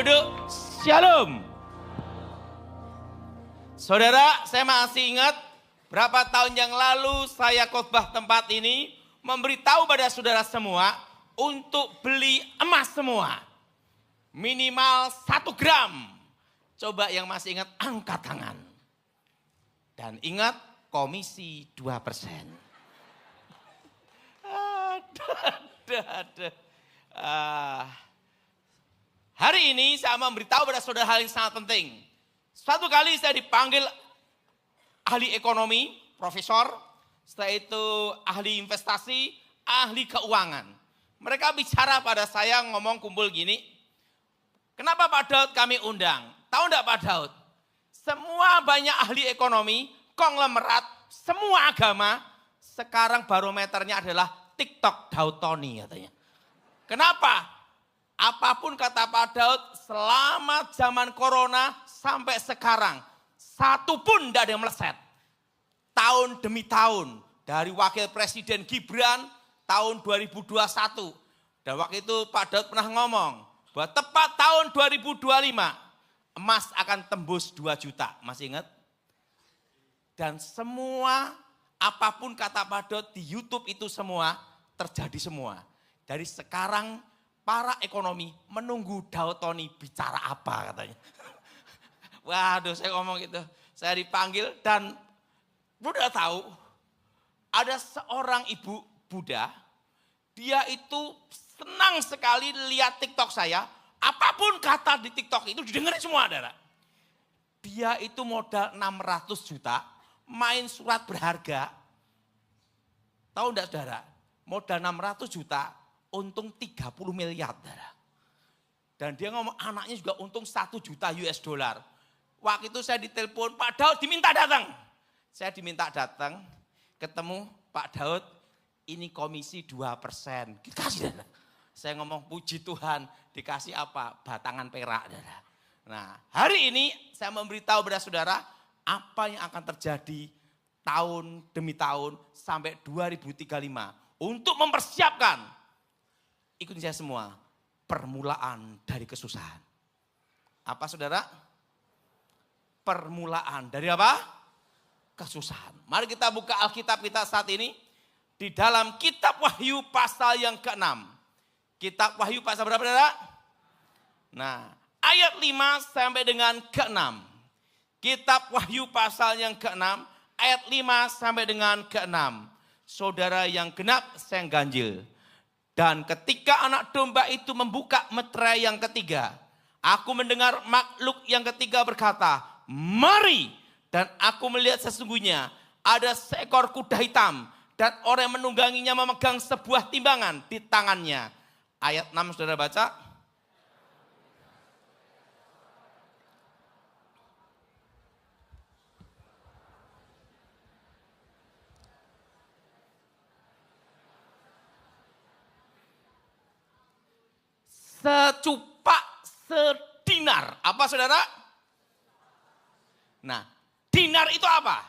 Duduk, shalom. Saudara, saya masih ingat berapa tahun yang lalu saya khotbah tempat ini memberitahu pada saudara semua untuk beli emas semua. Minimal 1 gram. Coba yang masih ingat angkat tangan. Dan ingat komisi 2%. Hari ini saya memberitahu pada saudara hal yang sangat penting. Suatu kali saya dipanggil ahli ekonomi, profesor, setelah itu ahli investasi, ahli keuangan. Mereka bicara pada saya ngomong kumpul gini, kenapa Pak Daud kami undang? Tahu enggak Pak Daud? Semua banyak ahli ekonomi, konglomerat, semua agama, sekarang barometernya adalah TikTok Daud Tony katanya. Kenapa? Apapun kata Pak Daud, selama zaman corona sampai sekarang, satu pun tidak ada yang meleset. Tahun demi tahun, dari Wakil Presiden Gibran tahun 2021. Dan waktu itu Pak Daud pernah ngomong, bahwa tepat tahun 2025, emas akan tembus 2 juta. Masih ingat? Dan semua, apapun kata Pak Daud di YouTube itu semua, terjadi semua. Dari sekarang, para ekonomi menunggu Daud Tony bicara apa katanya. Waduh, saya ngomong gitu. Saya dipanggil dan udah tahu ada seorang ibu Buddha, dia itu senang sekali lihat TikTok saya. Apapun kata di TikTok itu didengarin semua, saudara. Dia itu modal 600 juta, main surat berharga. Tahu enggak saudara? Modal 600 juta, untung 30 miliar. Dan dia ngomong anaknya juga untung 1 juta US dollar. Waktu itu saya ditelepon, Pak Daud diminta datang. Saya diminta datang, ketemu Pak Daud, ini komisi 2%. Dikasih. Saya ngomong puji Tuhan, dikasih apa? Batangan perak. Nah, hari ini saya memberitahu kepada saudara apa yang akan terjadi tahun demi tahun sampai 2035 untuk mempersiapkan. Ikuti saya semua, permulaan dari kesusahan. Apa saudara? Permulaan dari apa? Kesusahan. Mari kita buka Alkitab kita saat ini. Di dalam kitab Wahyu pasal yang ke-6. Kitab Wahyu pasal berapa saudara? Nah, ayat 5 sampai dengan ke-6. Kitab Wahyu pasal yang ke-6, ayat 5 sampai dengan ke-6. Saudara yang genap, saya yang ganjil. Dan ketika anak domba itu membuka meterai yang ketiga, aku mendengar makhluk yang ketiga berkata, mari. Dan aku melihat sesungguhnya ada seekor kuda hitam dan orang yang menungganginya memegang sebuah timbangan di tangannya. Ayat 6 saudara baca. Secupak sedinar. Apa saudara? Nah, dinar itu apa?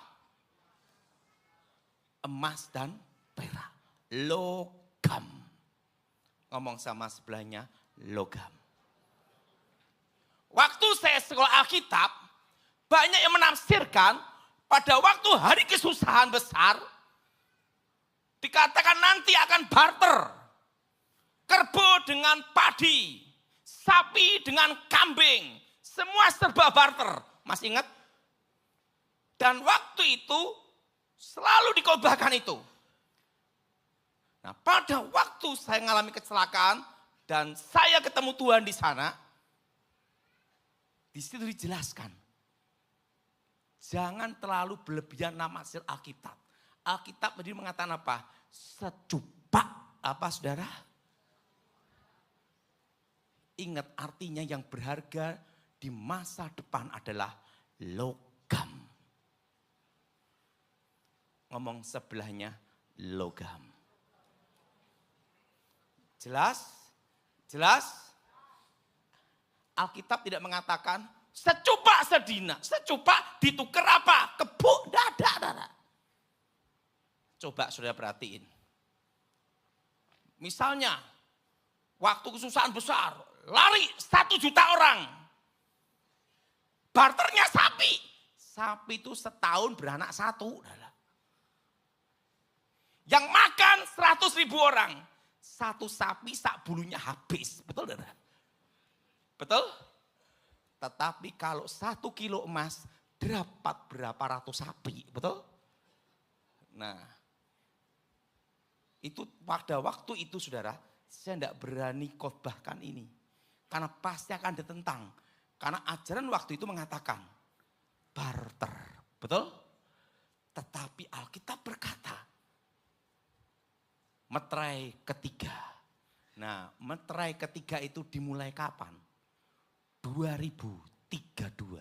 Emas dan perak. Logam. Ngomong sama sebelahnya, logam. Waktu saya sekolah Alkitab, banyak yang menafsirkan pada waktu hari kesusahan besar, dikatakan nanti akan barter. Kerbau dengan padi, sapi dengan kambing, semua serba barter. Masih ingat? Dan waktu itu selalu dikotbahkan itu. Nah, pada waktu saya mengalami kecelakaan dan saya ketemu Tuhan di sana, di situ dijelaskan, jangan terlalu berlebihan nafsir Alkitab. Alkitab tadi mengatakan apa? Secupak apa saudara? Ingat artinya yang berharga di masa depan adalah logam. Ngomong sebelahnya logam. Jelas? Jelas? Alkitab tidak mengatakan secupak sedina. Secupak ditukar apa? Kebuk dada. Coba saudara perhatiin. Misalnya waktu kesusahan besar, lari 1 juta orang. Barternya sapi. Sapi itu setahun beranak 1. Yang makan 100.000 orang. 1 sapi sak bulunya habis. Betul tidak? Betul? Tetapi kalau 1 kilo emas dapat berapa ratus sapi. Betul? Nah, itu pada waktu itu saudara, saya tidak berani khotbahkan ini. Karena pasti akan ditentang. Karena ajaran waktu itu mengatakan barter. Betul? Tetapi Alkitab berkata, meterai ketiga. Nah, meterai ketiga itu dimulai kapan? 2032.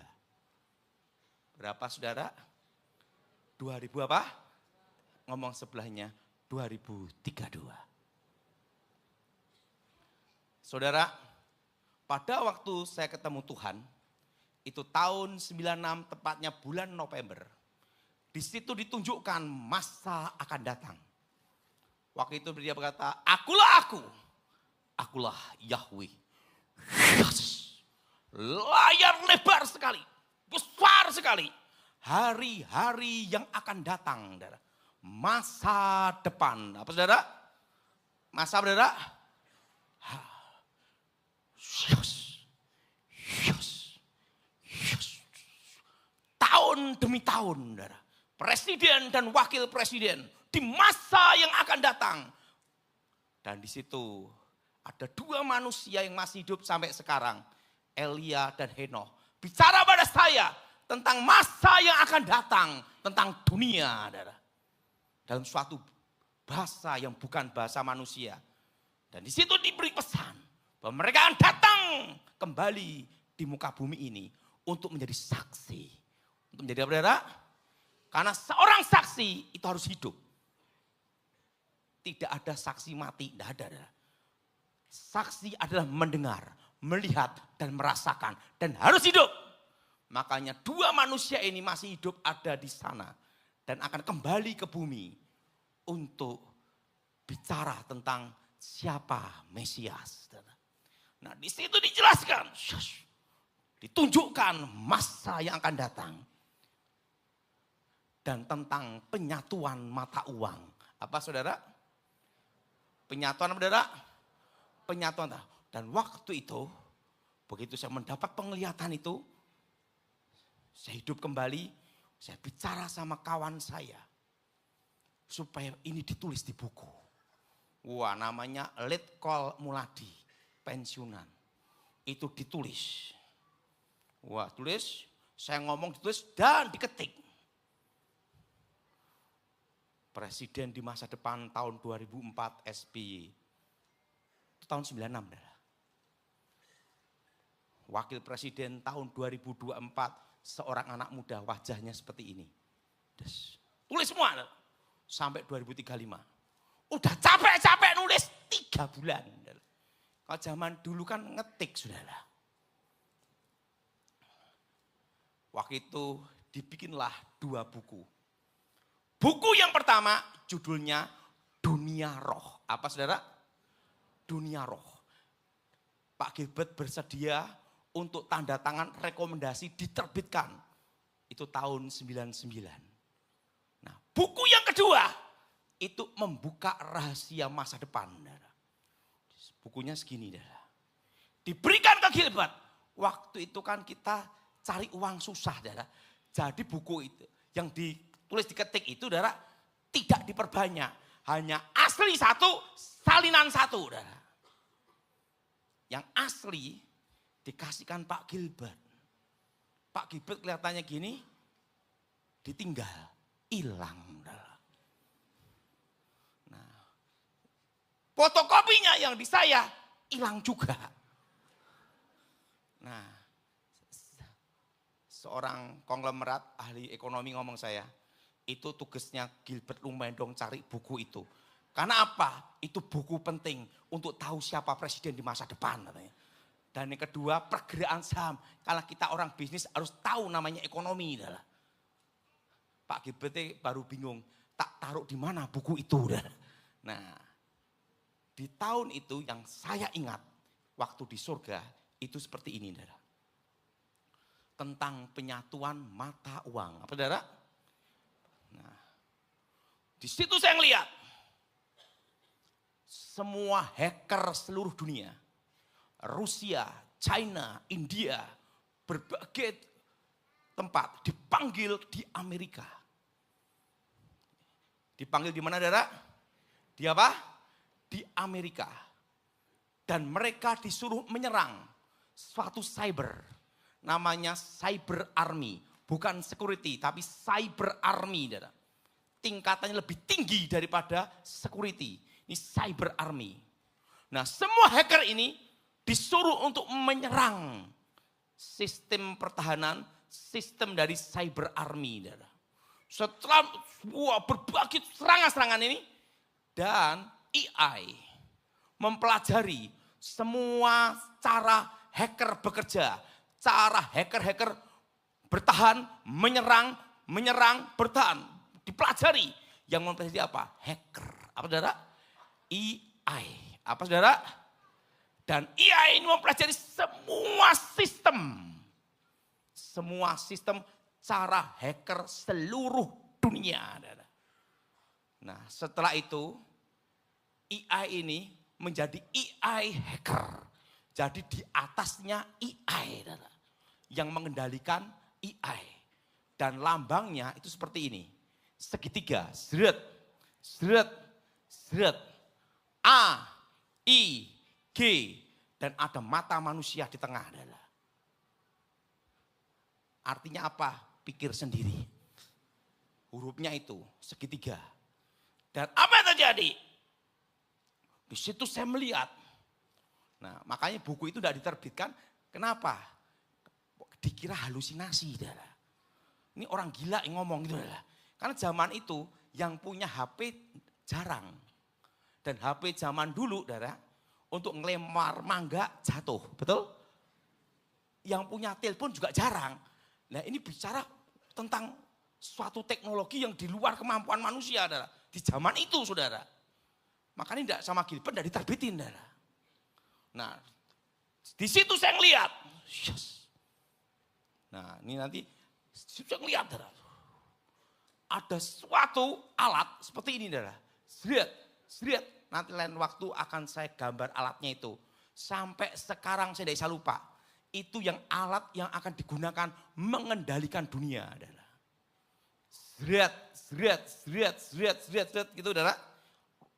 Berapa saudara? 2000 apa? Ngomong sebelahnya 2032. Saudara, pada waktu saya ketemu Tuhan, itu tahun 96 tepatnya bulan November. Di situ ditunjukkan masa akan datang. Waktu itu dia berkata, akulah Yahweh. Yes. Layar lebar sekali, besar sekali. Hari-hari yang akan datang, saudara. Masa depan. Apa saudara? Masa saudara? Yes. Yes. Yes. Tahun demi tahun, saudara. Presiden dan wakil presiden di masa yang akan datang. Dan di situ ada 2 manusia yang masih hidup sampai sekarang. Elia dan Henokh. Bicara pada saya tentang masa yang akan datang. Tentang dunia. Dalam suatu bahasa yang bukan bahasa manusia. Dan di situ diberi pesan. Bahwa mereka akan datang kembali di muka bumi ini. Untuk menjadi saksi. Untuk menjadi apa saudara? Karena seorang saksi itu harus hidup. Tidak ada saksi mati, tidak ada. Saksi adalah mendengar, melihat, dan merasakan. Dan harus hidup. Makanya 2 manusia ini masih hidup ada di sana. Dan akan kembali ke bumi. Untuk bicara tentang siapa Mesias. Nah di situ dijelaskan. Ditunjukkan masa yang akan datang. Dan tentang penyatuan mata uang. Apa saudara? Penyatuan saudara? Penyatuan. Dan waktu itu, begitu saya mendapat penglihatan itu, saya hidup kembali, saya bicara sama kawan saya. Supaya ini ditulis di buku. Wah namanya Letkol Muladi, pensiunan. Itu ditulis. Wah tulis, saya ngomong ditulis dan diketik. Presiden di masa depan tahun 2004 SBY. Itu tahun 96. Wakil presiden tahun 2024 seorang anak muda wajahnya seperti ini. Tulis semua sampai 2035. Udah capek-capek nulis 3 bulan. Kalau zaman dulu kan ngetik saudara. Waktu itu dibikinlah 2 buku. Buku yang pertama judulnya Dunia Roh. Apa saudara? Dunia Roh. Pak Gilbert bersedia untuk tanda tangan rekomendasi diterbitkan. Itu tahun 99. Nah buku yang kedua itu membuka rahasia masa depan. Bukunya segini. Diberikan ke Gilbert. Waktu itu kan kita cari uang susah. Jadi buku itu yang ditulis diketik itu tidak diperbanyak. Hanya asli 1, salinan 1. Yang asli dikasihkan Pak Gilbert. Pak Gilbert kelihatannya gini, ditinggal, hilang. Nah, fotokopinya yang di saya hilang juga. Nah, seorang konglomerat ahli ekonomi ngomong saya, itu tugasnya Gilbert lumayan dong cari buku itu. Karena apa? Itu buku penting untuk tahu siapa presiden di masa depan. Katanya. Dan yang kedua pergerakan saham. Kalau kita orang bisnis harus tahu namanya ekonomi. Pak Gilbert baru bingung, tak taruh di mana buku itu. Nah, di tahun itu yang saya ingat, waktu di surga itu seperti ini, saudara. Tentang penyatuan mata uang. Apa, saudara? Nah, di situ saya ngeliat semua hacker seluruh dunia, Rusia, China, India, berbagai tempat dipanggil di Amerika. Dipanggil di mana, saudara? Di apa? Di Amerika. Dan mereka disuruh menyerang suatu cyber. Namanya cyber army. Bukan security, tapi cyber army. Saudara. Tingkatannya lebih tinggi daripada security. Ini cyber army. Nah, semua hacker ini disuruh untuk menyerang sistem pertahanan, sistem dari cyber army. Saudara. Setelah berbagai serangan-serangan ini, dan AI mempelajari semua cara hacker bekerja, cara hacker-hacker bertahan, menyerang, bertahan. Dipelajari. Yang mempelajari apa? Hacker. Apa, saudara? AI. Apa, saudara? Dan AI ini mempelajari semua sistem. Semua sistem cara hacker seluruh dunia. Nah, setelah itu AI ini menjadi AI hacker. Jadi di atasnya AI yang mengendalikan AI. Dan lambangnya itu seperti ini. Segitiga, seret, seret, seret. A, I, G. Dan ada mata manusia di tengah. Artinya apa? Pikir sendiri. Hurufnya itu segitiga. Dan apa yang terjadi? Di situ saya melihat. Nah, makanya buku itu tidak diterbitkan. Kenapa? Dikira halusinasi. Ini orang gila yang ngomong gitu. Karena zaman itu yang punya HP jarang. Dan HP zaman dulu, untuk ngelempar mangga jatuh. Betul? Yang punya telepon juga jarang. Nah, ini bicara tentang suatu teknologi yang di luar kemampuan manusia, saudara. Di zaman itu, saudara. Makanya tidak sama Gilbert, tidak diterbitin, saudara. Nah, di situ saya ngeliat. Yes. Nah, ini nanti saya ngeliat, saudara. Ada suatu alat seperti ini, saudara. Seret. Nanti lain waktu akan saya gambar alatnya itu. Sampai sekarang saya tidak bisa lupa. Itu yang alat yang akan digunakan mengendalikan dunia adalah seret gitu saudara.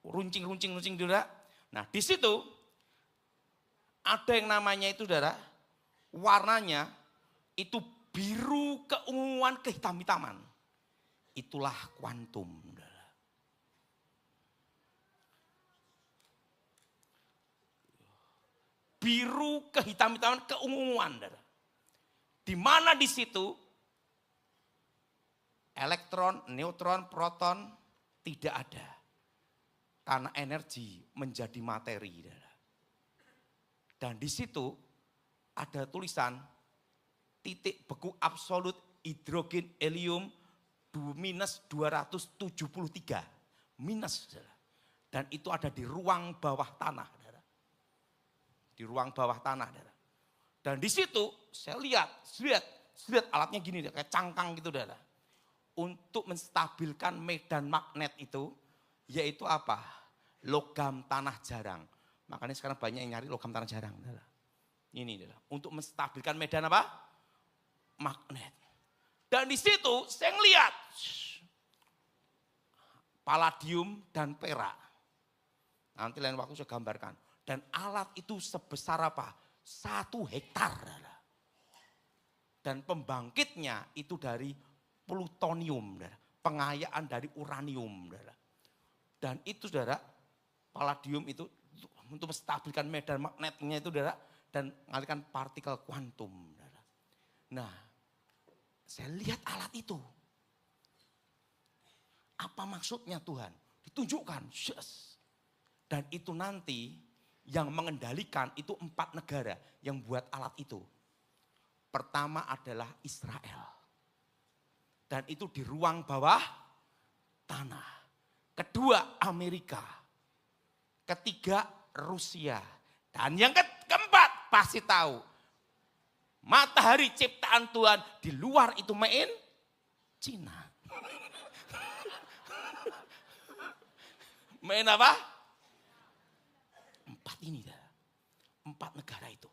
Runcing saudara. Nah, di situ ada yang namanya itu saudara, warnanya itu biru keunguan kehitam-hitaman. Itulah kuantum. Biru kehitam-hitaman keunguan. Di mana di situ elektron, neutron, proton tidak ada. Karena energi menjadi materi. Dan di situ ada tulisan titik beku absolut hidrogen helium minus 273. Minus. Dan itu ada di ruang bawah tanah. Di ruang bawah tanah. Dan di situ saya lihat alatnya gini, kayak cangkang gitu. Untuk menstabilkan medan magnet itu, yaitu apa? Logam tanah jarang. Makanya sekarang banyak yang nyari logam tanah jarang. Ini untuk menstabilkan medan apa? Magnet. Dan di situ saya ngelihat palladium dan perak. Nanti lain waktu saya gambarkan. Dan alat itu sebesar apa? 1 hektar. Dan pembangkitnya itu dari plutonium. Pengayaan dari uranium. Dan itu saudara, palladium itu untuk menstabilkan medan magnetnya itu saudara. Dan mengalihkan partikel kuantum. Nah, saya lihat alat itu. Apa maksudnya Tuhan? Ditunjukkan. Yes. Dan itu nanti yang mengendalikan itu 4 negara yang buat alat itu. Pertama adalah Israel. Dan itu di ruang bawah tanah. Kedua Amerika. Ketiga Rusia. Dan yang keempat pasti tahu. Matahari ciptaan Tuhan, di luar itu main Cina. Main apa? 4 ini dah. 4 negara itu.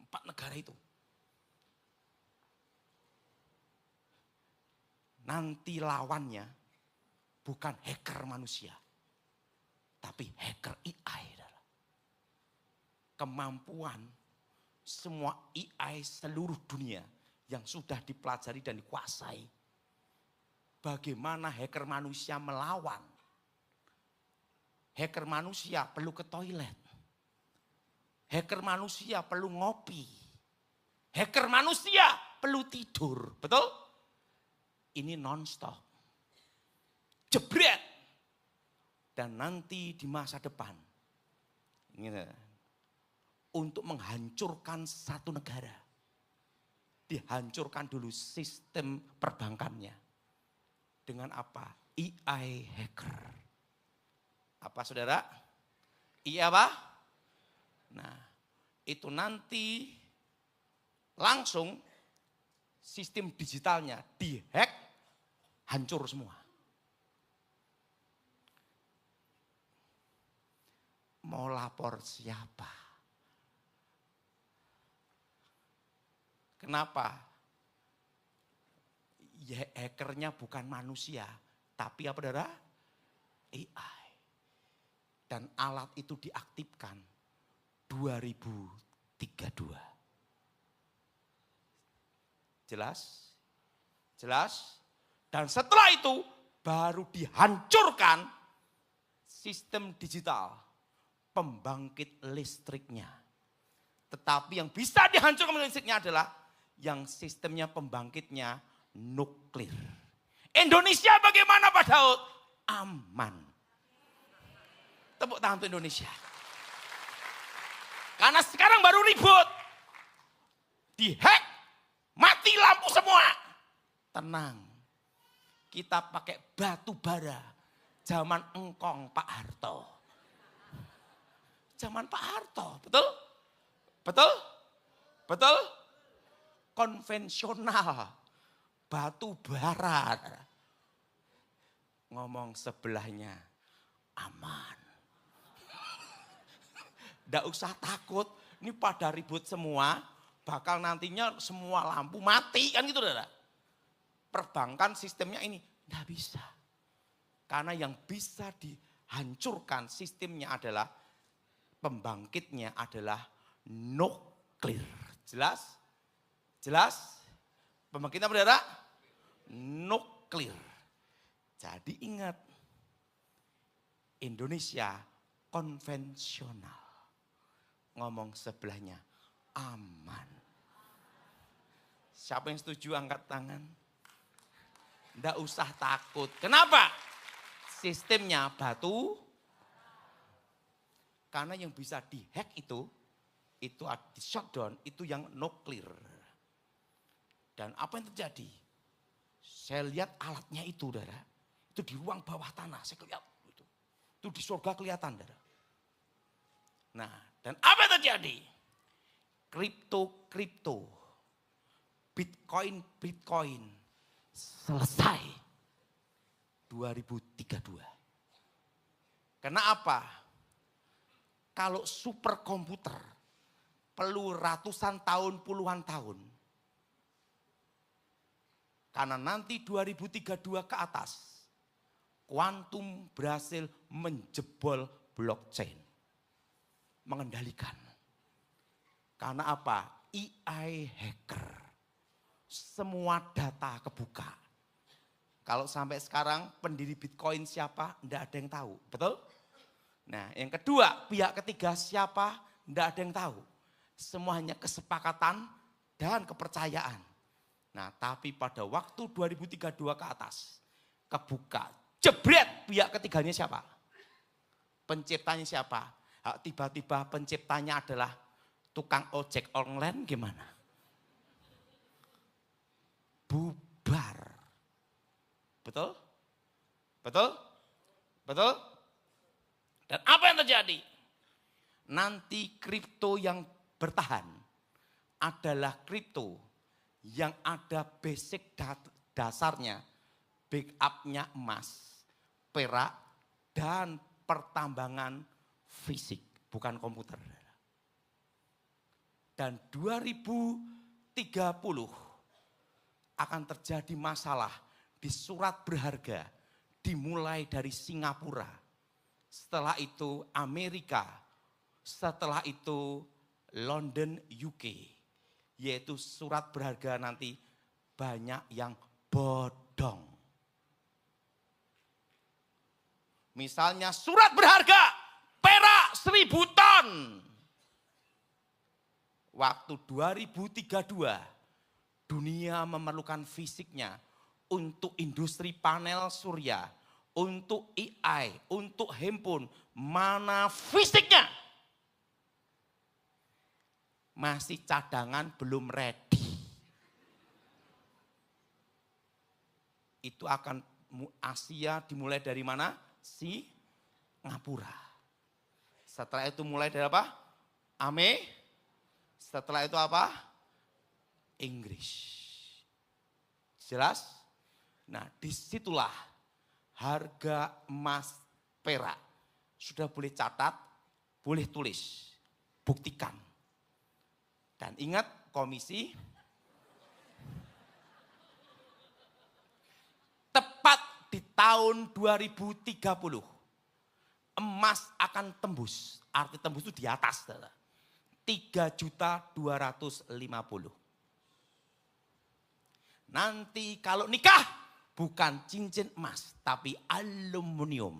4 negara itu. Nanti lawannya bukan hacker manusia, tapi hacker AI. Kemampuan semua AI seluruh dunia yang sudah dipelajari dan dikuasai. Bagaimana hacker manusia melawan. Hacker manusia perlu ke toilet. Hacker manusia perlu ngopi. Hacker manusia perlu tidur. Betul? Ini non-stop. Jebret. Dan nanti di masa depan. Untuk menghancurkan satu negara. Dihancurkan dulu sistem perbankannya. Dengan apa? AI hacker. Apa saudara? AI apa? Nah, itu nanti langsung sistem digitalnya dihack, hancur semua. Mau lapor siapa? Kenapa? Ya, hackernya bukan manusia, tapi apa saudara? AI. Dan alat itu diaktifkan 2032. Jelas? Jelas? Dan setelah itu baru dihancurkan sistem digital pembangkit listriknya. Tetapi yang bisa dihancurkan listriknya adalah yang sistemnya pembangkitnya nuklir. Indonesia bagaimana Pak Daud? Aman. Tepuk tangan untuk Indonesia. Karena sekarang baru ribut. Dihack, mati lampu semua. Tenang. Kita pakai batu bara. Zaman engkong Pak Harto. Zaman Pak Harto, betul? Betul? Betul? Konvensional. Batu bara. Ngomong sebelahnya aman. Nggak usah takut, ini pada ribut semua, bakal nantinya semua lampu mati kan gitu saudara. Perbankan sistemnya ini, nggak bisa. Karena yang bisa dihancurkan sistemnya adalah, pembangkitnya adalah nuklir. Jelas? Jelas? Pembangkitnya apa saudara? Nuklir. Jadi ingat, Indonesia konvensional. Ngomong sebelahnya aman. Siapa yang setuju angkat tangan? Nggak usah takut. Kenapa? Sistemnya batu. Karena yang bisa dihack itu di shutdown, itu yang nuklir. Dan apa yang terjadi? Saya lihat alatnya itu, saudara. Itu di ruang bawah tanah, saya lihat. Itu di surga kelihatan, saudara. Nah, dan apa yang terjadi? Kripto, Bitcoin selesai 2032. Karena apa? Kalau superkomputer perlu ratusan tahun, puluhan tahun. Karena nanti 2032 ke atas, kuantum berhasil menjebol blockchain. Mengendalikan. Karena apa? AI hacker. Semua data kebuka. Kalau sampai sekarang pendiri Bitcoin siapa? Tidak ada yang tahu. Betul? Nah yang kedua, pihak ketiga siapa? Tidak ada yang tahu. Semua hanya kesepakatan dan kepercayaan. Nah tapi pada waktu 2032 ke atas, kebuka. Jebret, pihak ketiganya siapa? Penciptanya siapa? Tiba-tiba penciptanya adalah tukang ojek online, gimana? Bubar. Betul? Betul? Betul? Dan apa yang terjadi? nanti kripto yang bertahan adalah kripto yang ada basic dasarnya, backupnya emas, perak, dan pertambangan fisik, bukan komputer. Dan 2030 akan terjadi masalah di surat berharga dimulai dari Singapura. Setelah itu Amerika, setelah itu London UK. Yaitu surat berharga nanti banyak yang bodong. Misalnya surat berharga perak 1000 ton. Waktu 2032 dunia memerlukan fisiknya untuk industri panel surya, untuk AI, untuk handphone, mana fisiknya? Masih cadangan, belum ready. Itu akan Asia dimulai dari mana? Singapura. Setelah itu mulai dari apa? Setelah itu apa? Inggris. Jelas? Nah, disitulah harga emas perak. Sudah boleh catat, boleh tulis, buktikan. Dan ingat komisi, tepat di tahun 2030, emas akan tembus. Arti tembus itu di atas. 3.250.000. Nanti kalau nikah, bukan cincin emas, tapi aluminium.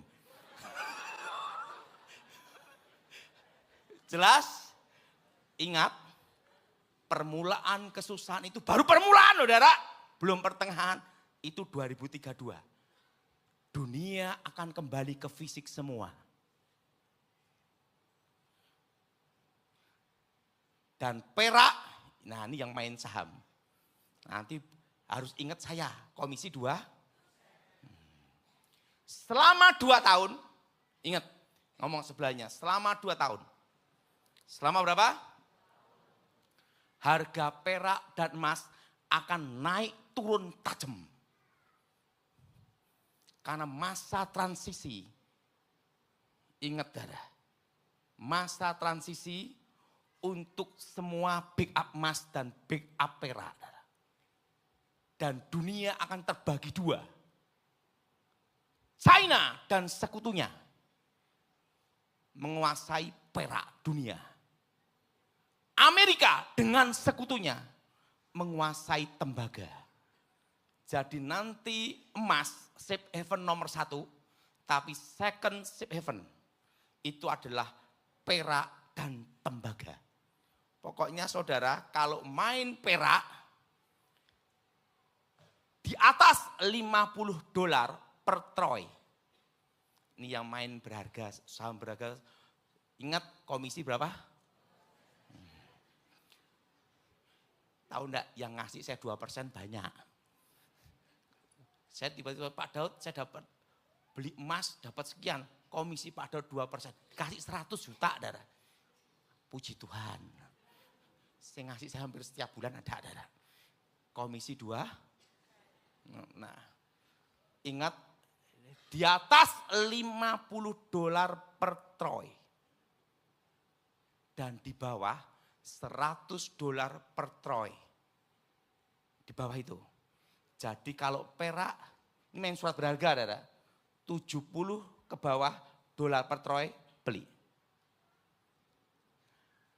Jelas? Ingat, permulaan kesusahan itu baru permulaan, saudara. Belum pertengahan, itu 2032. Dunia akan kembali ke fisik semua. Dan perak, nah ini yang main saham. Nanti harus ingat saya, komisi 2. Selama 2 tahun, ingat ngomong sebelahnya, selama 2 tahun. Selama berapa? Harga perak dan emas akan naik turun tajam. Karena masa transisi, ingat darah, masa transisi untuk semua backup emas dan backup perak. Dan dunia akan terbagi 2. China dan sekutunya menguasai perak dunia. Amerika dengan sekutunya menguasai tembaga. Jadi nanti emas safe haven nomor 1, tapi second safe haven itu adalah perak dan tembaga. Pokoknya saudara, kalau main perak di atas $50 per troy. Ini yang main berharga, saham berharga. Ingat komisi berapa? Tahu enggak, yang ngasih saya 2% banyak. Saya tiba-tiba, Pak Daud, saya dapat beli emas, dapat sekian. Komisi Pak Daud 2%. Kasih 100 juta, darah. Puji Tuhan. Saya ngasih saya hampir setiap bulan ada. Komisi 2. Nah, ingat, di atas $50 per troy. Dan di bawah $100 per troy. Di bawah itu. Jadi kalau perak, ini main surat berharga, ada 70 ke bawah dolar per troy, beli.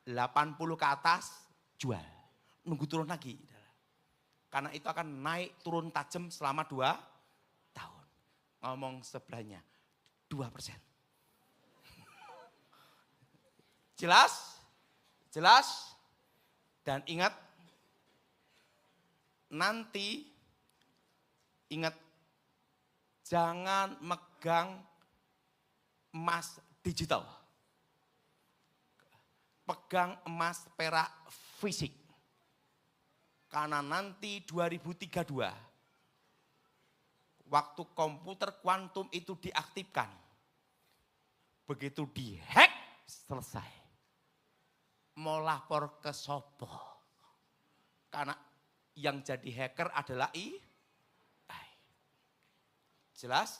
80 ke atas, jual. Nunggu turun lagi. Karena itu akan naik turun tajam selama 2 tahun. Ngomong sebelahnya, 2%. Jelas? Jelas? Dan ingat, nanti ingat, jangan megang emas digital. Pegang emas perak fisik. Karena nanti 2032, waktu komputer kuantum itu diaktifkan. Begitu dihack, selesai. mau lapor ke sopo. Karena yang jadi hacker adalah AI. Jelas?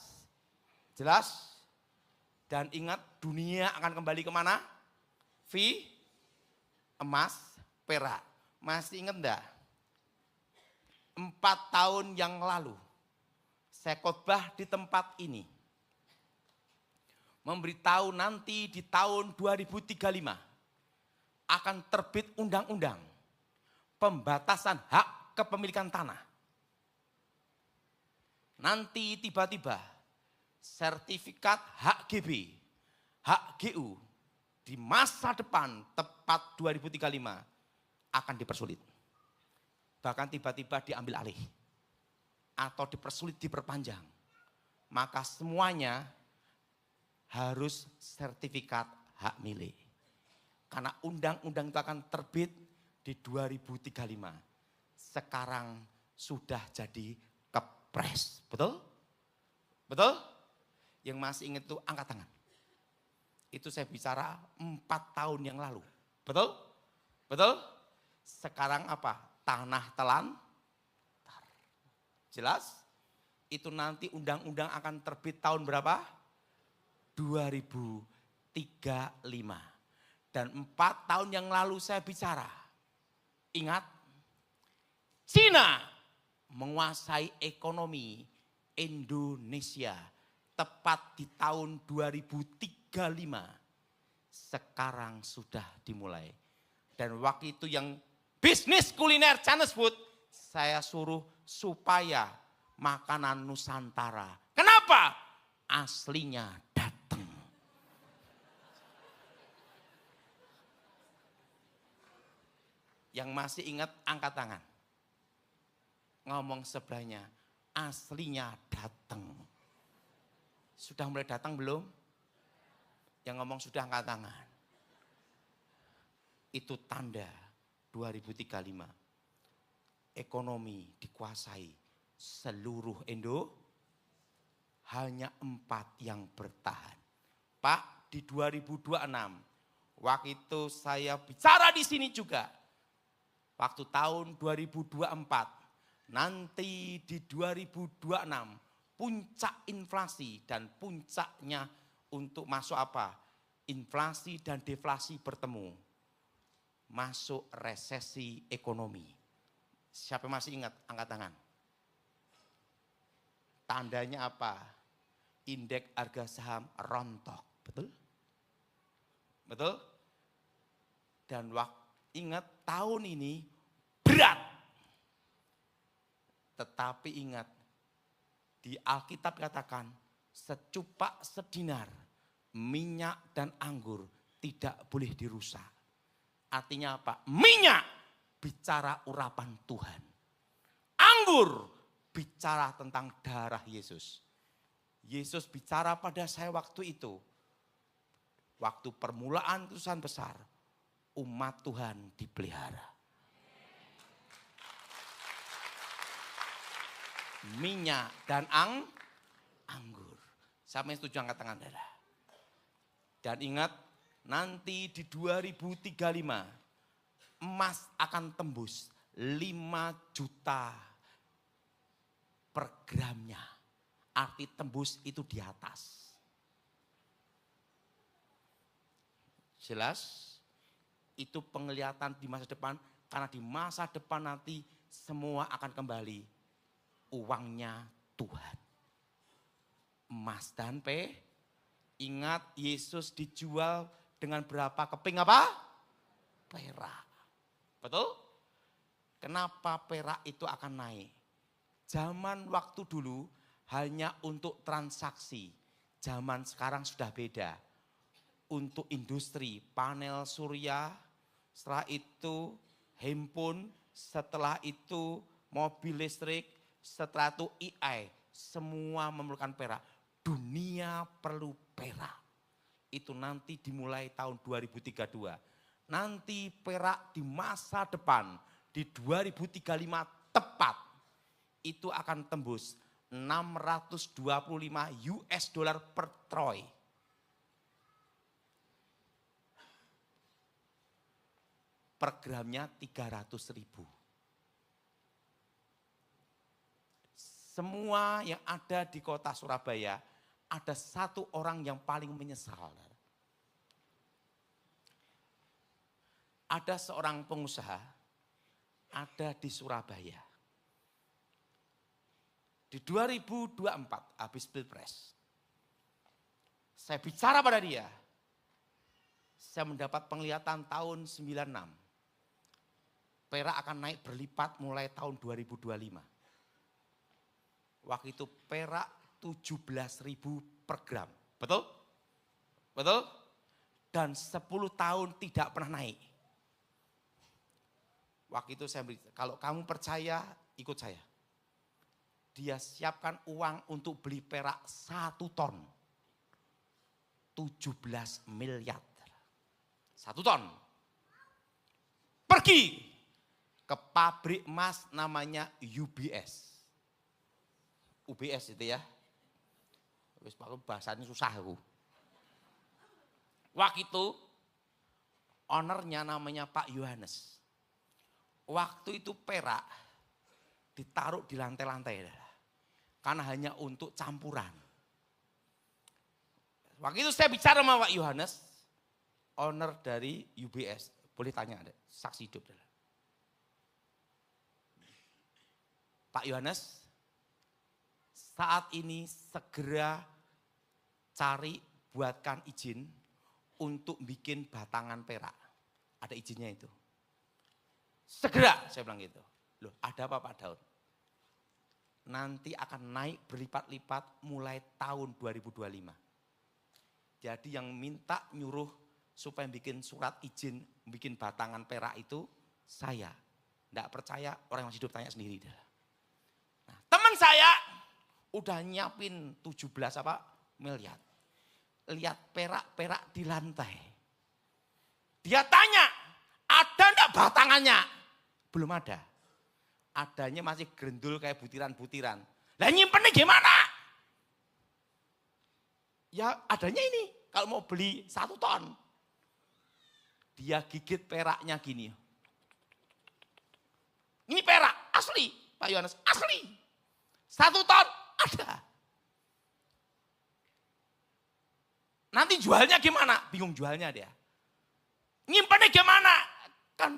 Jelas? Dan ingat dunia akan kembali kemana? Emas, perak. Masih ingat enggak? 4 tahun yang lalu saya khotbah di tempat ini. Memberitahu nanti di tahun 2035 akan terbit undang-undang pembatasan hak kepemilikan tanah. Nanti tiba-tiba sertifikat HGB, HGU di masa depan tepat 2035 akan dipersulit. Bahkan tiba-tiba diambil alih atau dipersulit, diperpanjang. Maka semuanya harus sertifikat hak milik. Karena undang-undang itu akan terbit di 2035. Sekarang sudah jadi kepres. Betul? Betul? Yang masih ingat itu angkat tangan. Itu saya bicara 4 tahun yang lalu. Betul? Betul? Sekarang apa? Tanah telantar. Jelas? Itu nanti undang-undang akan terbit tahun berapa? 2035. Dan 4 tahun yang lalu saya bicara. Ingat? Cina menguasai ekonomi Indonesia tepat di tahun 2035. Sekarang sudah dimulai. Dan waktu itu yang bisnis kuliner Chinese food, saya suruh supaya makanan Nusantara. Kenapa? Aslinya datang. Yang masih ingat angkat tangan. Ngomong sebelahnya, aslinya datang. Sudah mulai datang belum? Yang ngomong sudah angkat tangan. Itu tanda 2035. Ekonomi dikuasai seluruh hanya 4 yang bertahan. Pak, di 2026, waktu itu saya bicara di sini juga. Waktu tahun 2024, nanti di 2026, puncak inflasi dan puncaknya untuk masuk apa? Inflasi dan deflasi bertemu. Masuk resesi ekonomi. Siapa masih ingat? Angkat tangan. Tandanya apa? Indeks harga saham rontok. Betul? Betul? Dan ingat tahun ini berat. Tetapi ingat, di Alkitab katakan secupak sedinar minyak dan anggur tidak boleh dirusak. Artinya apa? Minyak bicara urapan Tuhan. Anggur bicara tentang darah Yesus. Yesus bicara pada saya waktu itu. Waktu permulaan keputusan besar. Umat Tuhan dipelihara. Minyak dan anggur. Siapa yang setuju angkat tangan saudara? Dan ingat, nanti di 2035 emas akan tembus 5 juta per gramnya. Arti tembus itu di atas. Jelas? Itu penglihatan di masa depan. Karena di masa depan nanti semua akan kembali. Uangnya Tuhan. Emas dan ingat Yesus dijual dengan berapa keping apa? Perak. Betul? Kenapa perak itu akan naik? Zaman waktu dulu hanya untuk transaksi. Zaman sekarang sudah beda. Untuk industri, panel surya, setelah itu handphone, setelah itu mobil listrik, setelah itu AI. Semua memerlukan perak. Dunia perlu perak. Itu nanti dimulai tahun 2032. Nanti perak di masa depan, di 2035 tepat, itu akan tembus 625 US dollar per troy. per gramnya 300.000. Semua yang ada di kota Surabaya, ada satu orang yang paling menyesal. Ada seorang pengusaha, ada di Surabaya. Di 2024, habis Pilpres. Saya bicara pada dia, saya mendapat penglihatan tahun 96. Perak akan naik berlipat mulai tahun 2025. Waktu itu perak 17.000 per gram. Betul? Betul? Dan 10 tahun tidak pernah naik. Waktu itu saya beri, kalau kamu percaya, ikut saya. Dia siapkan uang untuk beli perak 1 ton. 17 miliar. 1 ton. Pergi ke pabrik emas namanya UBS. UBS itu ya. Wis bahasanya susah aku. Waktu itu ownernya namanya Pak Yohanes. Waktu itu perak ditaruh di lantai-lantai. Karena hanya untuk campuran. Waktu itu saya bicara sama Pak Yohanes, owner dari UBS. Boleh tanya ada, saksi hidup. Pak Yohanes, saat ini segera cari buatkan izin untuk bikin batangan perak. Ada izinnya itu. Segera, saya bilang gitu. Loh, ada apa Pak Daud? Nanti akan naik berlipat-lipat mulai tahun 2025. Jadi yang minta nyuruh supaya bikin surat izin, bikin batangan perak itu saya. Tidak percaya, orang yang masih hidup tanya sendiri. Nah, teman saya udah nyiapin 17 miliar. Lihat perak-perak di lantai. Dia tanya, ada enggak batangannya? Belum ada. Adanya masih gerendul kayak butiran-butiran. Lah nyimpennya gimana? Ya adanya ini, kalau mau beli 1 ton. Dia gigit peraknya gini. Ini perak, asli Pak Yohanes, asli. 1 ton, ada. Nanti jualnya gimana? Bingung jualnya dia. Nyimpannya gimana? Kan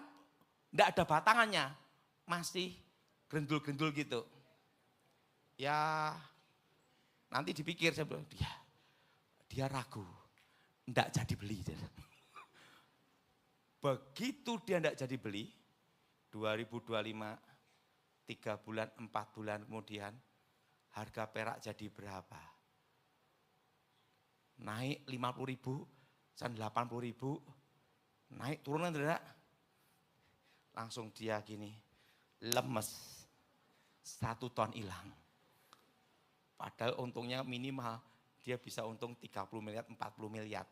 enggak ada batangannya. Masih gerendul-gerendul gitu. Ya nanti dipikir, saya bilang, dia ragu. Enggak jadi beli. Begitu dia enggak jadi beli, 2025, 3 bulan, 4 bulan kemudian, harga perak jadi berapa? Naik 50.000, 80.000, naik turunan tidak? Langsung dia gini, lemes, 1 ton hilang. Padahal untungnya minimal, dia bisa untung 30 miliar, 40 miliar.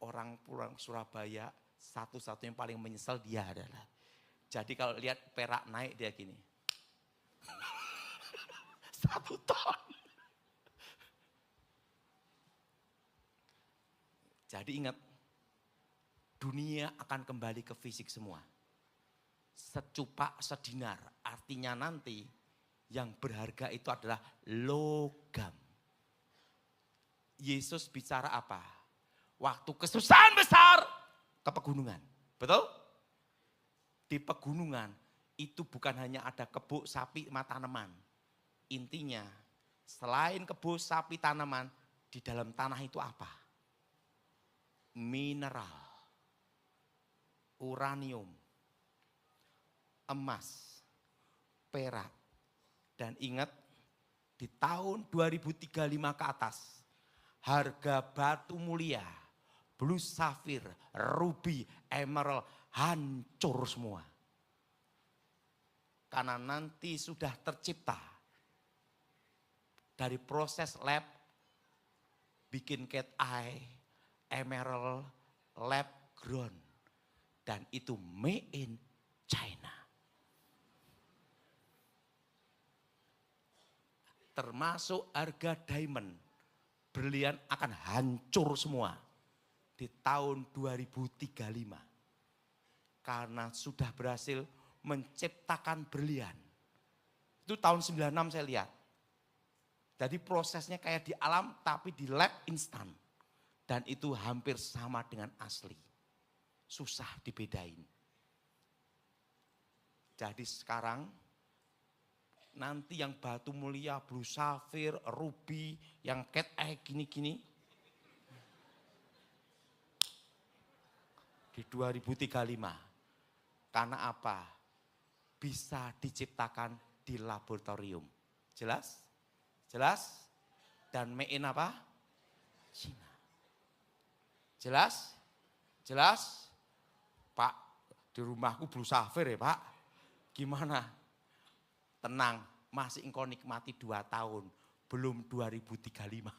Orang pulang Surabaya, satu-satunya yang paling menyesal dia adalah. Jadi kalau lihat perak naik dia gini. 1 ton. Jadi ingat, dunia akan kembali ke fisik semua. Secupak sedinar, artinya nanti yang berharga itu adalah logam. Yesus bicara apa? Waktu kesusahan besar ke pegunungan. Betul? Di pegunungan itu bukan hanya ada kebun, sapi, tanaman. Intinya selain kebun, sapi, tanaman, di dalam tanah itu apa? Mineral, uranium, emas, perak. Dan ingat di tahun 2035 ke atas harga batu mulia, blue sapphire, ruby, emerald hancur semua. Karena nanti sudah tercipta dari proses lab bikin cat eye, emerald, lab grown. Dan itu made in China. Termasuk harga diamond, berlian akan hancur semua di tahun 2035. Karena sudah berhasil menciptakan berlian. Itu tahun 96 saya lihat. Jadi prosesnya kayak di alam tapi di lab instan. Dan itu hampir sama dengan asli. Susah dibedain. Jadi sekarang nanti yang batu mulia, blue sapphire, ruby, yang cat eye gini-gini. Di 2035. Karena apa? Bisa diciptakan di laboratorium. Jelas? Jelas? Dan made in apa? Cina. Jelas? Jelas? Pak, di rumahku blue sapphire ya Pak. Gimana? Tenang, masih engkau nikmati 2 tahun. Belum 2035.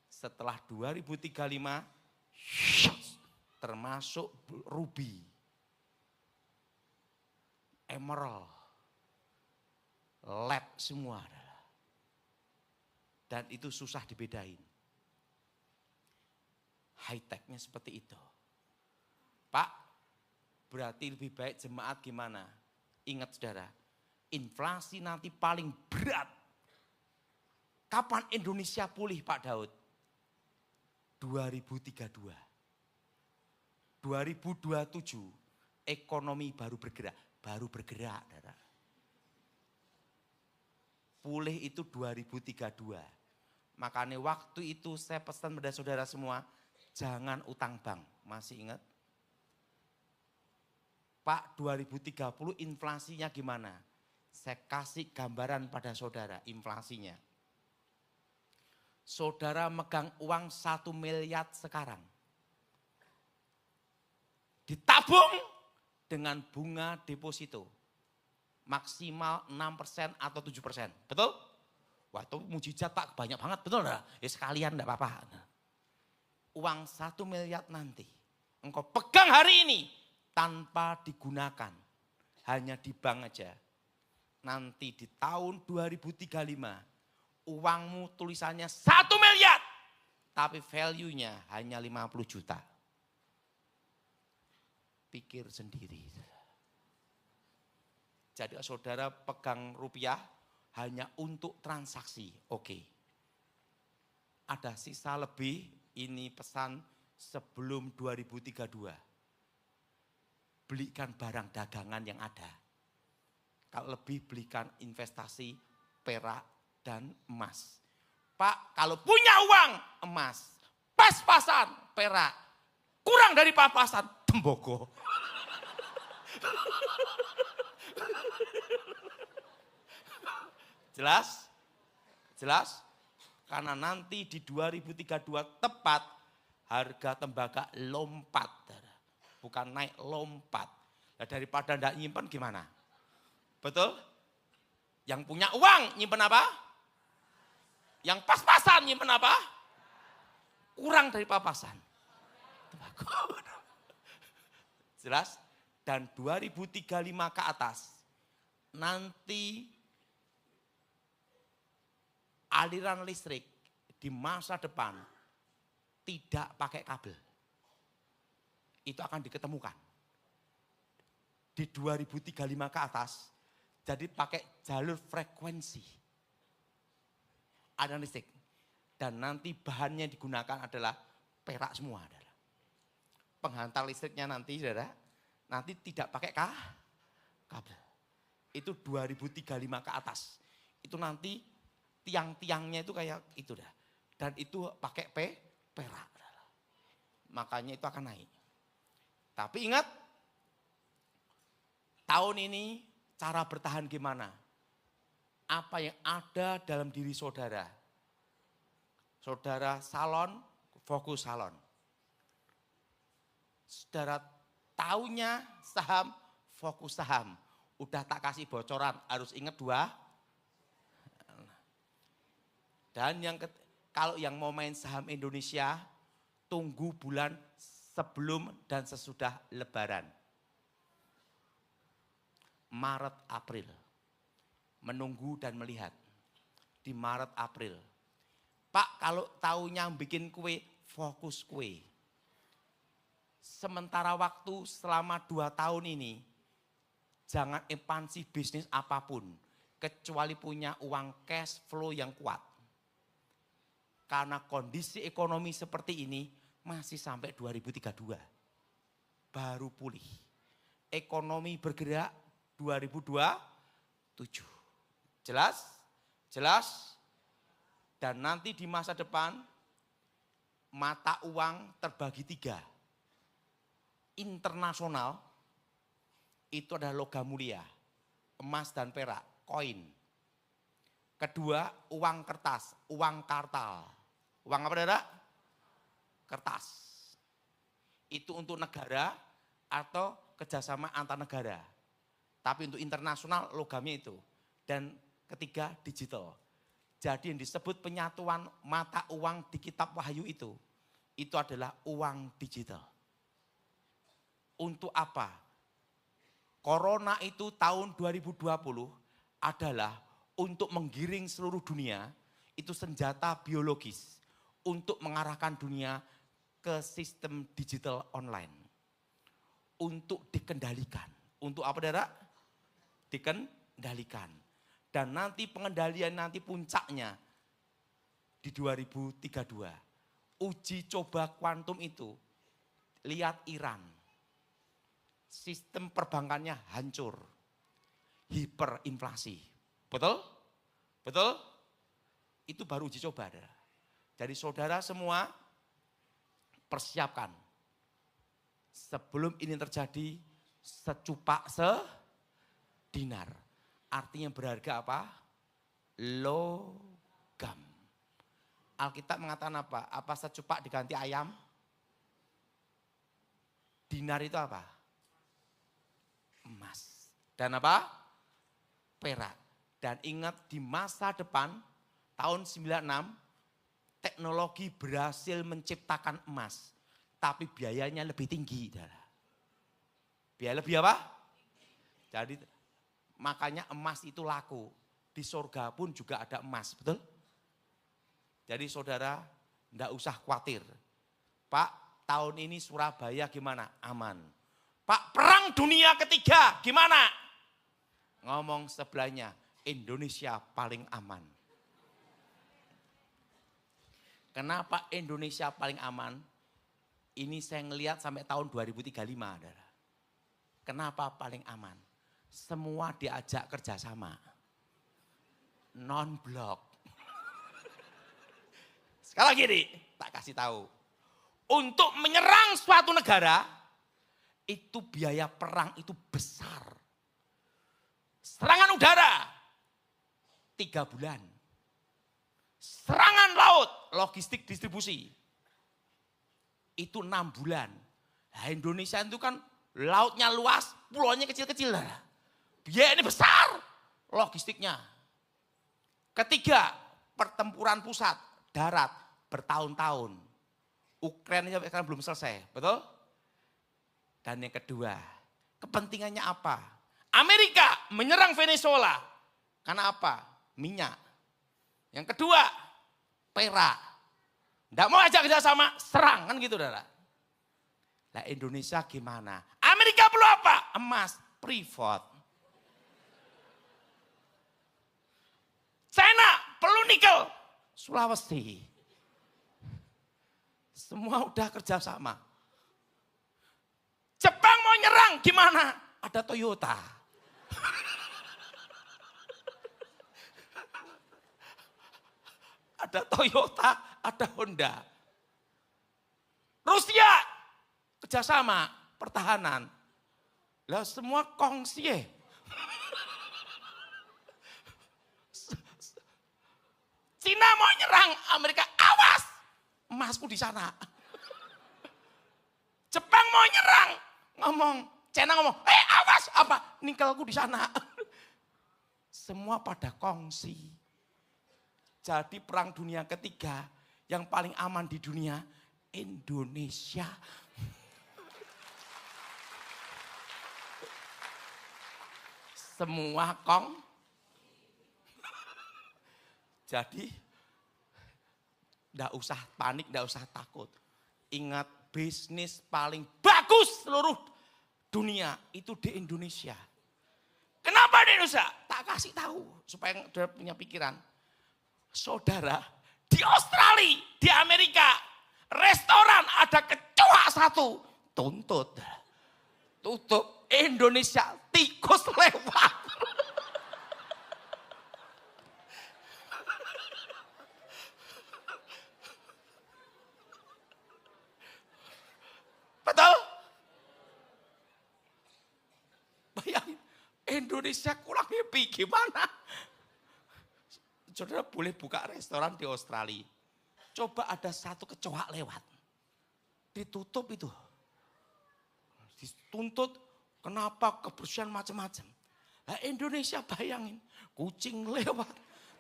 Setelah 2035, termasuk ruby, emerald, lab semua. Dan itu susah dibedain. High-tech-nya seperti itu. Pak, berarti lebih baik jemaat gimana? Ingat saudara, inflasi nanti paling berat. Kapan Indonesia pulih Pak Daud? 2032. 2027 ekonomi baru bergerak. Saudara. Pulih itu 2032. Makanya waktu itu saya pesan pada saudara semua, jangan utang bank. Masih ingat? Pak, 2030 inflasinya gimana? Saya kasih gambaran pada saudara inflasinya. Saudara megang uang 1 miliar sekarang. Ditabung dengan bunga deposito. Maksimal 6% atau 7%. Betul? Wah itu mujizat Pak, banyak banget. Betul enggak? Ya sekalian enggak apa-apa. Uang 1 miliar nanti. Engkau pegang hari ini. Tanpa digunakan. Hanya di bank aja. Nanti di tahun 2035. Uangmu tulisannya 1 miliar. Tapi value-nya hanya 50 juta. Pikir sendiri. Jadi saudara pegang rupiah hanya untuk transaksi. Oke. Ada sisa lebih, ini pesan sebelum 2032. Belikan barang dagangan yang ada. Kalau lebih belikan investasi perak dan emas. Pak, kalau punya uang emas, pas-pasan perak, kurang dari pas-pasan tembogo. Jelas? Jelas? Karena nanti di 2032 tepat harga tembaga lompat. Bukan naik, lompat. Nah, daripada enggak nyimpen gimana? Betul? Yang punya uang nyimpen apa? Yang pas-pasan nyimpen apa? Kurang dari pas-pasan. Jelas? Dan 2035 ke atas. Nanti aliran listrik di masa depan tidak pakai kabel. Itu akan diketemukan. Di 2035 ke atas, jadi pakai jalur frekuensi. Ada listrik. Dan nanti bahannya digunakan adalah perak semua. Penghantar listriknya nanti, saudara, nanti tidak pakai kabel. Itu 2035 ke atas. Itu nanti tiang-tiangnya itu kayak itu dah. Dan itu pakai perak. Makanya itu akan naik. Tapi ingat, tahun ini cara bertahan gimana? Apa yang ada dalam diri saudara? Saudara salon, fokus salon. Saudara taunya saham, fokus saham. Udah tak kasih bocoran, harus ingat 2. Dan kalau yang mau main saham Indonesia, tunggu bulan sebelum dan sesudah Lebaran. Maret, April. Menunggu dan melihat. Di Maret, April. Pak, kalau taunya bikin kue, fokus kue. Sementara waktu selama 2 tahun ini, jangan ekspansi bisnis apapun, kecuali punya uang cash flow yang kuat. Karena kondisi ekonomi seperti ini masih sampai 2032. Baru pulih. Ekonomi bergerak 2027. Jelas? Jelas? Dan nanti di masa depan, mata uang terbagi 3. Internasional, itu adalah logam mulia, emas dan perak, koin. Kedua, uang kertas, uang kartal. Uang apa saudara? Kertas. Itu untuk negara atau kerjasama antar negara. Tapi untuk internasional logamnya itu. Dan ketiga, digital. Jadi yang disebut penyatuan mata uang di kitab Wahyu itu adalah uang digital. Untuk apa? Corona itu tahun 2020 adalah untuk menggiring seluruh dunia, itu senjata biologis untuk mengarahkan dunia ke sistem digital online. Untuk dikendalikan. Untuk apa saudara? Dikendalikan. Dan nanti pengendalian nanti puncaknya di 2032. Uji coba kuantum itu, lihat Iran. Sistem perbankannya hancur. Hiperinflasi. Betul? Betul? Itu baru uji coba. Jadi saudara semua persiapkan. Sebelum ini terjadi, secupak sedinar. Artinya berharga apa? Logam. Alkitab mengatakan apa? Apa secupak diganti ayam? Dinar itu apa? Emas. Dan apa? Perak. Dan ingat di masa depan, tahun 96, teknologi berhasil menciptakan emas. Tapi biayanya lebih tinggi. Biaya lebih apa? Jadi makanya emas itu laku. Di surga pun juga ada emas, betul? Jadi saudara, enggak usah khawatir. Pak, tahun ini Surabaya gimana? Aman. Pak, perang dunia ketiga gimana? Ngomong sebelahnya, Indonesia paling aman. Kenapa Indonesia paling aman? Ini saya ngelihat sampai tahun 2035. Adalah. Kenapa paling aman? Semua diajak kerjasama. Non-blok. Sekali lagi nih, tak kasih tahu. Untuk menyerang suatu negara, itu biaya perang itu besar. Serangan udara, 3 bulan. Serangan laut, logistik distribusi, itu 6 bulan. Nah, Indonesia itu kan lautnya luas, pulaunya kecil-kecil. Biaya ini besar, logistiknya. Ketiga, pertempuran pusat, darat, bertahun-tahun. Ukraina sampai sekarang belum selesai, betul? Dan yang kedua, kepentingannya apa? Amerika menyerang Venezuela. Karena apa? Minyak. Yang kedua, perak. Tidak mau ajak kerjasama, serang. Kan gitu, saudara. Lah Indonesia gimana? Amerika perlu apa? Emas, privat. China perlu nikel, Sulawesi. Semua udah kerjasama. Jepang mau nyerang, gimana? Ada Toyota. Ada Toyota, ada Honda. Rusia, kerjasama, pertahanan. Lah semua kongsi ya. Cina mau nyerang Amerika, awas, emasku di sana. Jepang mau nyerang, China ngomong, awas apa, nikelku di sana. Semua pada kongsi. Jadi perang dunia ketiga yang paling aman di dunia, Indonesia. Semua Jadi, enggak usah panik, enggak usah takut. Ingat, bisnis paling bagus seluruh dunia itu di Indonesia. Kenapa di Indonesia? Tak kasih tahu supaya saudara punya pikiran. Saudara, di Australia, di Amerika, restoran ada kecoa satu, tuntut. Tutup. Indonesia, tikus lewat. Betul? Bayangin, Indonesia kurang happy gimana? Saudara boleh buka restoran di Australia. Coba ada satu kecoa lewat. Ditutup itu. Dituntut, kenapa kebersihan macam-macam. Nah, Indonesia bayangin, kucing lewat,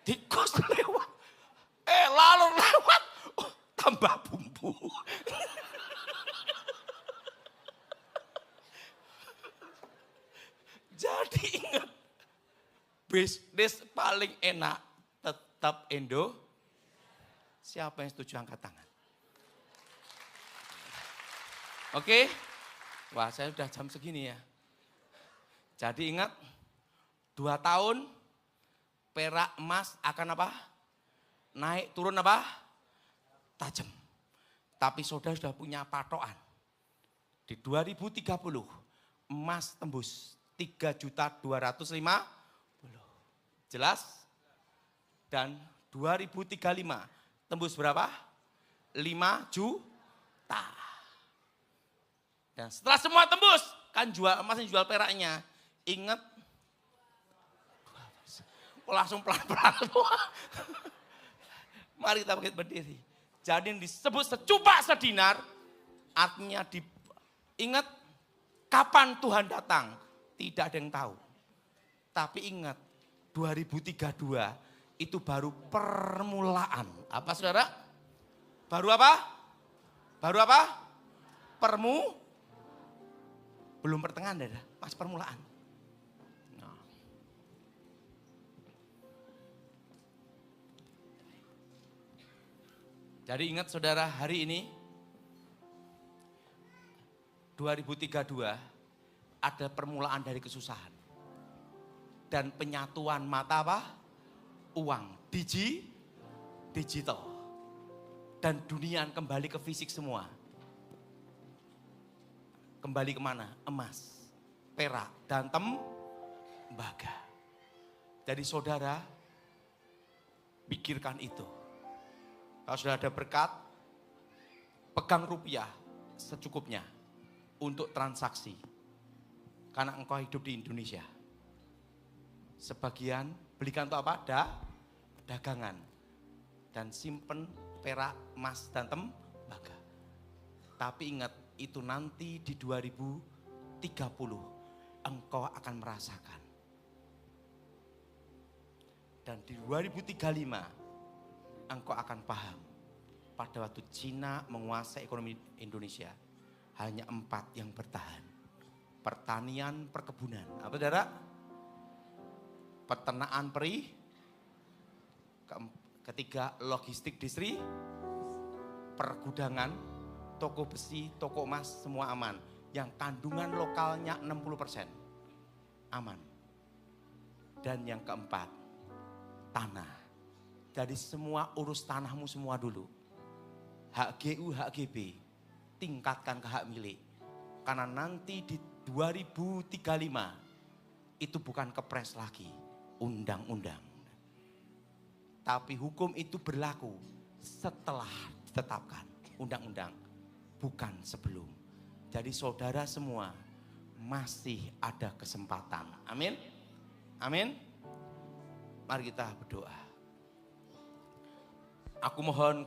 tikus lewat, lalu lewat, tambah bumbu. Jadi ingat, bisnis paling enak tetap Indo. Siapa yang setuju angkat tangan? Oke, wah saya udah jam segini ya. Jadi ingat, 2 tahun perak emas akan apa? Naik turun apa? Tajam. Tapi saudara sudah punya patokan. Di 2030 emas tembus 3.250.000. Jelas? Dan 2035 tembus berapa? 5 juta. Dan setelah semua tembus, kan jual emasnya jual peraknya. Ingat, langsung pelan-pelan. Mari kita berdiri. Jadi yang disebut secupak sedinar, artinya ingat kapan Tuhan datang. Tidak ada yang tahu. Tapi ingat, 2032 itu baru permulaan. Apa saudara? Baru apa? Baru apa? Belum pertengahan, mas permulaan. Nah. Jadi ingat saudara, hari ini 2032 ada permulaan dari kesusahan. Dan penyatuan mata apa? Uang, digital. Dan dunia kembali ke fisik semua. Kembali kemana? Emas, perak, dan tembaga. Jadi saudara, pikirkan itu. Kalau sudah ada berkat, pegang rupiah secukupnya untuk transaksi. Karena engkau hidup di Indonesia. Sebagian belikan untuk apa? Dagangan. Dan simpen perak, emas, dan tembaga. Tapi ingat, itu nanti di 2030 engkau akan merasakan. Dan di 2035 engkau akan paham. Pada waktu Cina menguasai ekonomi Indonesia, hanya 4 yang bertahan. Pertanian, perkebunan. Apa saudara? Peternakan perih. Ketiga, logistik distri. Pergudangan, toko besi, toko emas, semua aman. Yang kandungan lokalnya 60%. Aman. Dan yang keempat, tanah. Jadi semua urus tanahmu semua dulu. Hak GU, hak GB. Tingkatkan ke hak milik. Karena nanti di 2035 itu bukan kepres lagi, undang-undang. Tapi hukum itu berlaku setelah ditetapkan undang-undang, bukan sebelum. Jadi saudara semua masih ada kesempatan. Amin. Amin. Mari kita berdoa. Aku mohon